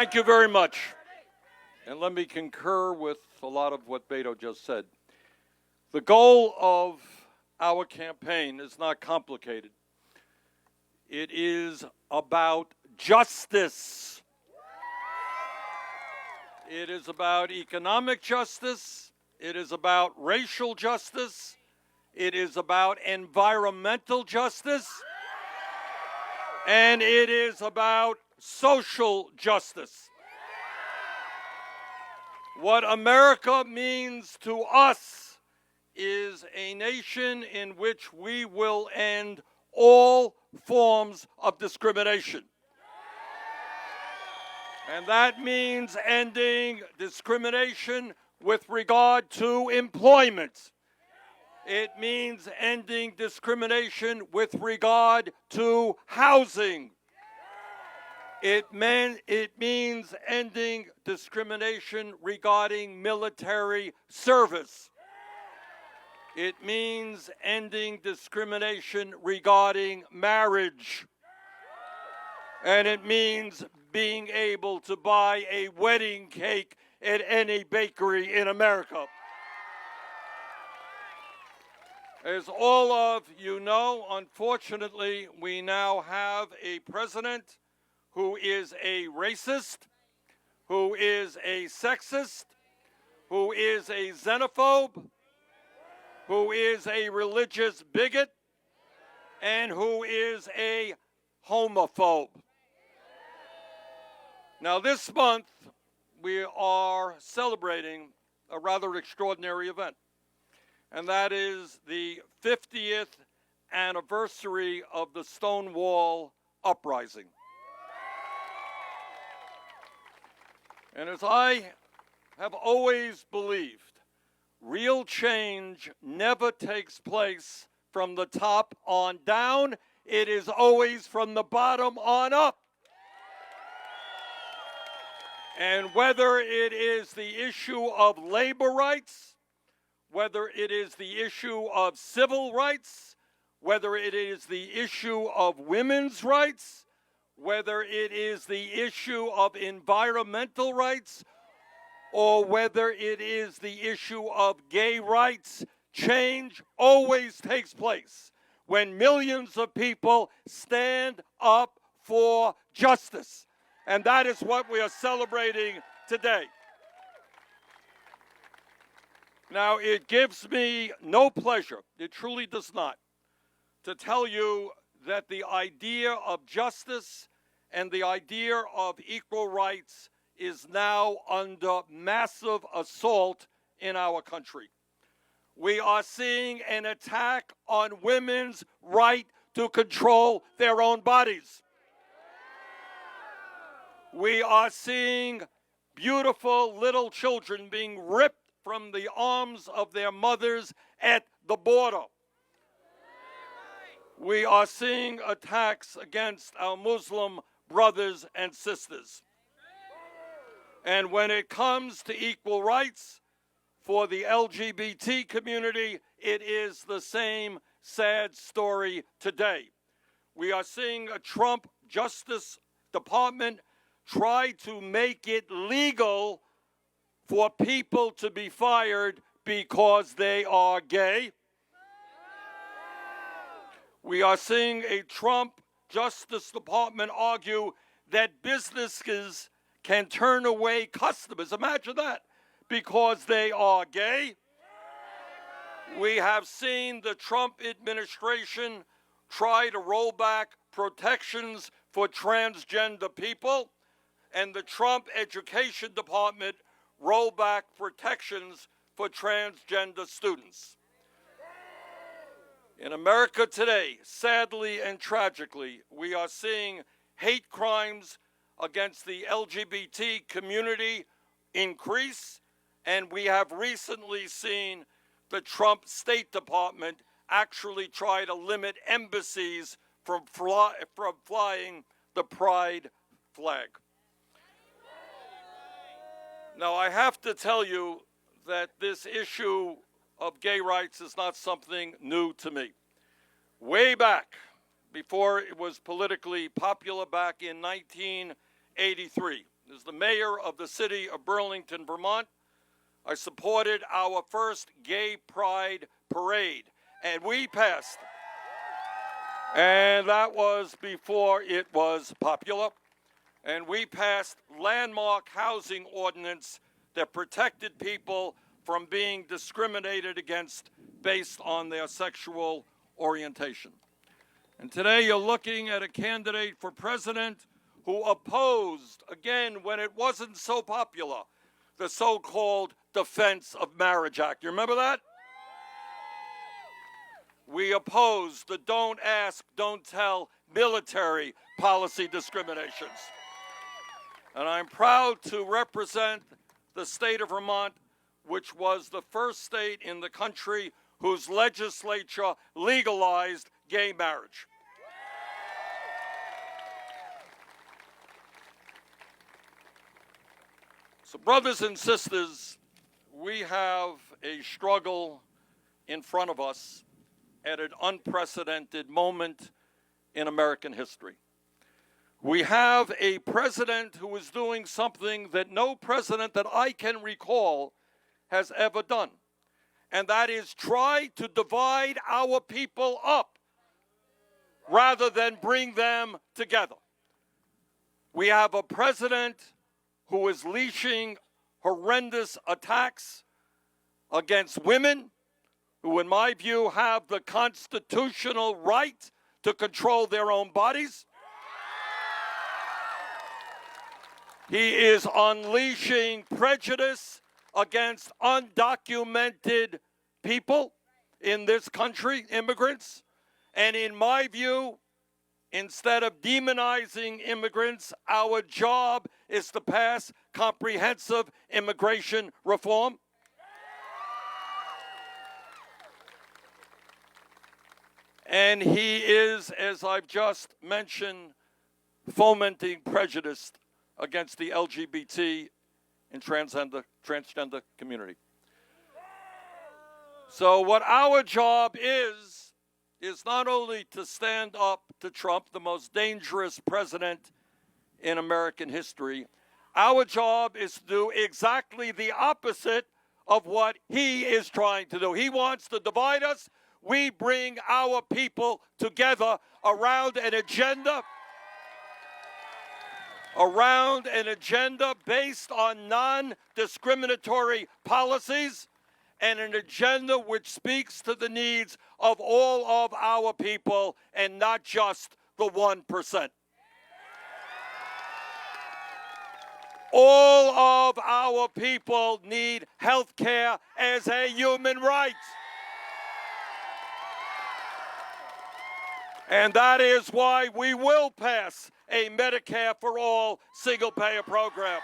Thank you very much. And let me concur with a lot of what Beto just said. The goal of our campaign is not complicated. It is about justice. It is about economic justice. It is about racial justice. It is about environmental justice. And it is about social justice. What America means to us is a nation in which we will end all forms of discrimination. And that means ending discrimination with regard to employment. It means ending discrimination with regard to housing. It means ending discrimination regarding military service. It means ending discrimination regarding marriage. And it means being able to buy a wedding cake at any bakery in America. As all of you know, unfortunately, we now have a president who is a racist, who is a sexist, who is a xenophobe, who is a religious bigot, and who is a homophobe. Now, this month, we are celebrating a rather extraordinary event, and that is the 50th anniversary of the Stonewall uprising. And as I have always believed, real change never takes place from the top on down. It is always from the bottom on up. And whether it is the issue of labor rights, whether it is the issue of civil rights, whether it is the issue of women's rights, whether it is the issue of environmental rights, or whether it is the issue of gay rights, change always takes place when millions of people stand up for justice. And that is what we are celebrating today. Now, it gives me no pleasure, it truly does not, to tell you that the idea of justice and the idea of equal rights is now under massive assault in our country. We are seeing an attack on women's right to control their own bodies. We are seeing beautiful little children being ripped from the arms of their mothers at the border. We are seeing attacks against our Muslim brothers and sisters. And when it comes to equal rights for the LGBT community, it is the same sad story today. We are seeing a Trump Justice Department try to make it legal for people to be fired because they are gay. We are seeing a Trump Justice Department argue that businesses can turn away customers, imagine that, because they are gay. We have seen the Trump administration try to roll back protections for transgender people, and the Trump Education Department roll back protections for transgender students. In America today, sadly and tragically, we are seeing hate crimes against the LGBT community increase, and we have recently seen the Trump State Department actually try to limit embassies from flying the pride flag. Now, I have to tell you that this issue of gay rights is not something new to me. Way back, before it was politically popular, back in 1983, as the mayor of the city of Burlington, Vermont, I supported our first gay pride parade, and we passed. And that was before it was popular. And we passed landmark housing ordinance that protected people from being discriminated against based on their sexual orientation. And today you're looking at a candidate for president who opposed, again, when it wasn't so popular, the so-called Defense of Marriage Act. You remember that? We opposed the don't ask, don't tell military policy discriminations. And I'm proud to represent the state of Vermont, which was the first state in the country whose legislature legalized gay marriage. So, brothers and sisters, we have a struggle in front of us at an unprecedented moment in American history. We have a president who is doing something that no president that I can recall has ever done, and that is try to divide our people up rather than bring them together. We have a president who is leashing horrendous attacks against women, who, in my view, have the constitutional right to control their own bodies. He is unleashing prejudice against undocumented people in this country, immigrants. And in my view, instead of demonizing immigrants, our job is to pass comprehensive immigration reform. And he is, as I've just mentioned, fomenting prejudice against the LGBT and transgender community. So what our job is not only to stand up to Trump, the most dangerous president in American history. Our job is to do exactly the opposite of what he is trying to do. He wants to divide us. We bring our people together around an agenda based on non-discriminatory policies and an agenda which speaks to the needs of all of our people and not just the 1%. All of our people need health care as a human right. And that is why we will pass a Medicare for All single-payer program.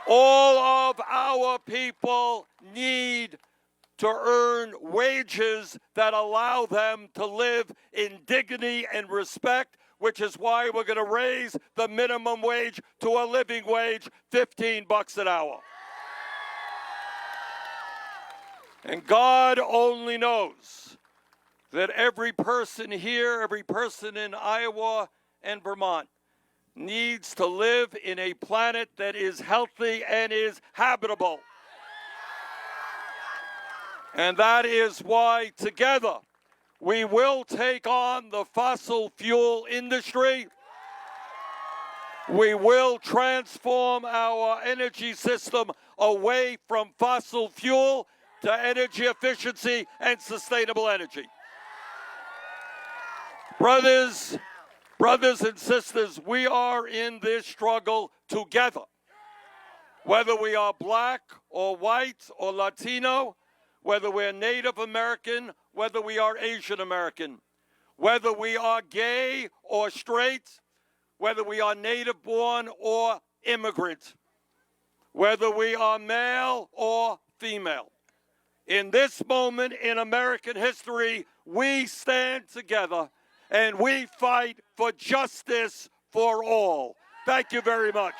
All of our people need to earn wages that allow them to live in dignity and respect, which is why we're going to raise the minimum wage to a living wage, $15 an hour. And God only knows that every person here, every person in Iowa and Vermont needs to live in a planet that is healthy and is habitable. And that is why together we will take on the fossil fuel industry. We will transform our energy system away from fossil fuel to energy efficiency and sustainable energy. Brothers and sisters, we are in this struggle together. Whether we are black or white or Latino, whether we're Native American, whether we are Asian American, whether we are gay or straight, whether we are native born or immigrant, whether we are male or female. In this moment in American history, we stand together and we fight for justice for all. Thank you very much.